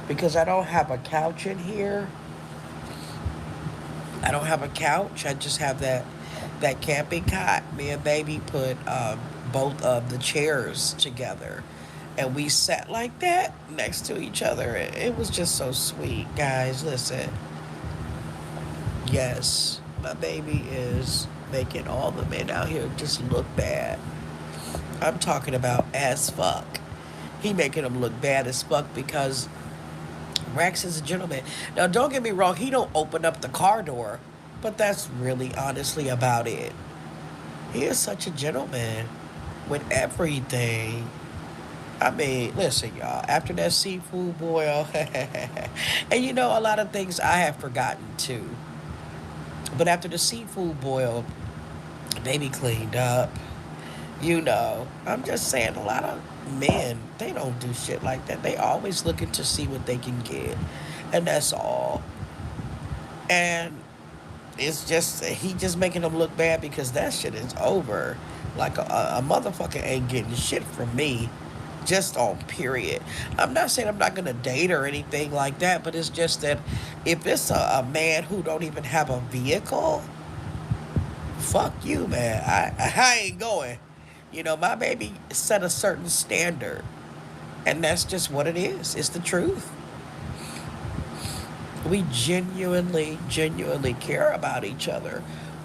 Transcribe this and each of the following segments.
because I don't have a couch in here. I don't have a couch. I just have that camping cot. Me and baby put both of the chairs together, and we sat like that next to each other. It was just so sweet, guys. Listen, yes, my baby is making all the men out here just look bad. I'm talking about as fuck. He making them look bad as fuck because Rex is a gentleman. Now, don't get me wrong, he don't open up the car door, but that's really honestly about it. He is such a gentleman with everything. I mean, listen, y'all, after that seafood boil, and you know, a lot of things I have forgotten too. But after the seafood boil, baby cleaned up. You know, I'm just saying, a lot of men, they don't do shit like that. They always looking to see what they can get. And that's all. And it's just, he just making them look bad because that shit is over. Like a motherfucker ain't getting shit from me just on period. I'm not saying I'm not gonna date or anything like that, but it's just that if it's a man who don't even have a vehicle, fuck you, man. I ain't going. You know, my baby set a certain standard, and that's just what it is. It's the truth. We genuinely care about each other.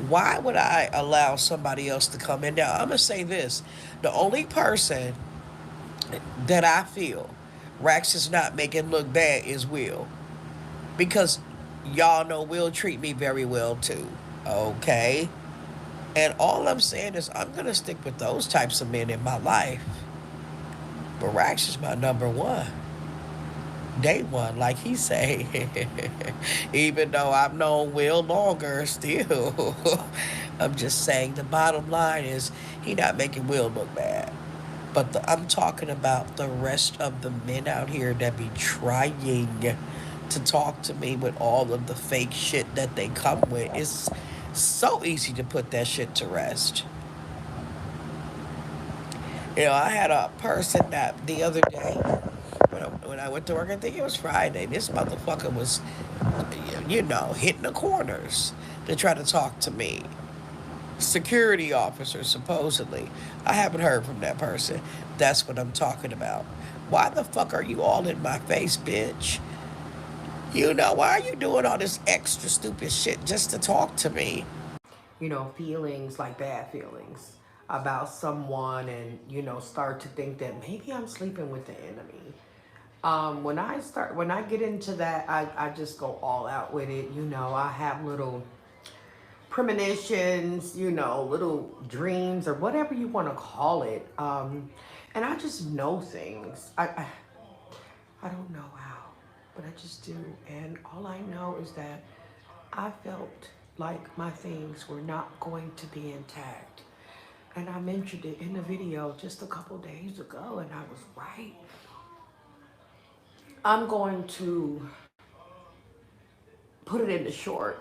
Why would I allow somebody else to come in? Now, I'm going to say this. The only person that I feel Rax is not making look bad is Will. Because y'all know Will treat me very well too. Okay? And all I'm saying is I'm going to stick with those types of men in my life. But Rax is my number one. Day one, like he say. Even though I've known Will longer, still, I'm just saying the bottom line is he not making Will look bad. But I'm talking about the rest of the men out here that be trying to talk to me with all of the fake shit that they come with. It's so easy to put that shit to rest. You know, I had a person that the other day when I went to work, I think it was Friday, this motherfucker was, you know, hitting the corners to try to talk to me. Security officer, supposedly. I haven't heard from that person. That's what I'm talking about. Why the fuck are you all in my face, bitch? You know, why are you doing all this extra stupid shit just to talk to me? You know, feelings like bad feelings about someone and, you know, start to think that maybe I'm sleeping with the enemy. When I get into that, I just go all out with it. You know, I have little premonitions, you know, little dreams or whatever you want to call it. And I just know things. I don't know how, but I just do. And all I know is that I felt like my things were not going to be intact. And I mentioned it in a video just a couple days ago, and I was right. I'm going to put it into short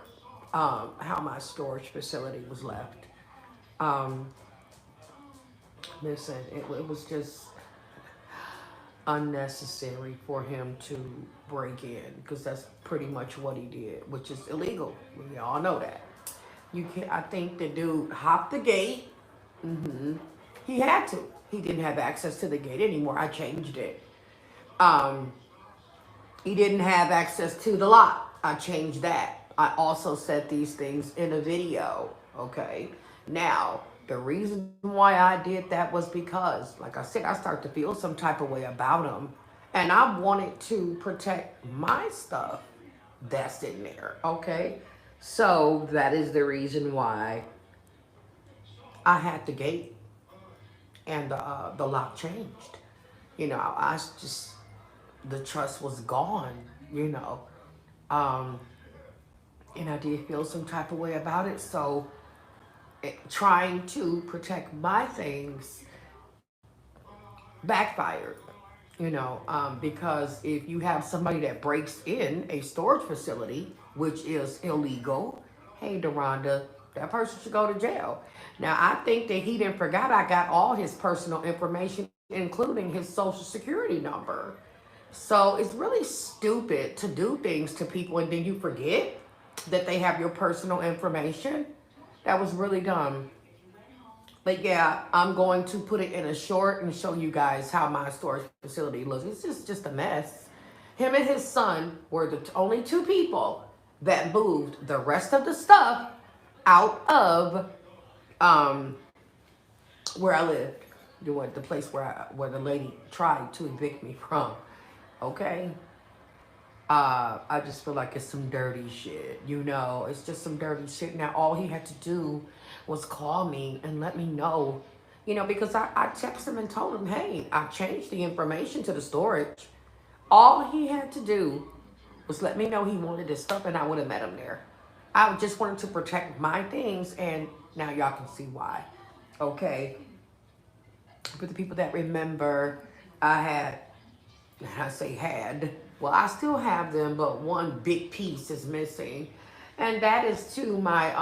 how my storage facility was left. Um, Listen, it was just unnecessary for him to break in because that's pretty much what he did, which is illegal. We all know that. You can I think the dude hopped the gate. hmm He had to. He didn't have access to the gate anymore. I changed it. Um, he didn't have access to the lot. I changed that. I also said these things in a video. Okay. Now, the reason why I did that was because, like I said, I started to feel some type of way about him. And I wanted to protect my stuff that's in there. Okay. So that is the reason why I had the gate and the lock changed. You know, I just, the trust was gone, you know. Um, and I did feel some type of way about it. So trying to protect my things backfired, you know, because if you have somebody that breaks in a storage facility, which is illegal, hey, Deronda, that person should go to jail. Now, I think that he didn't forget I got all his personal information, including his social security number. So it's really stupid to do things to people and then you forget that they have your personal information. That was really dumb. But yeah, I'm going to put it in a short and show you guys how my storage facility looks. It's just a mess. Him and his son were the only two people that moved the rest of the stuff out of um, where I lived, the place where the lady tried to evict me from. Okay, I just feel like it's some dirty shit. It's just some dirty shit. Now all he had to do was call me and let me know. Because I texted him and told him, hey, I changed the information to the storage. All he had to do was let me know he wanted this stuff, and I would have met him there. I just wanted to protect my things, and now y'all can see why. Okay, for the people that remember, I had, I say had, well, I still have them, but one big piece is missing, and that is to my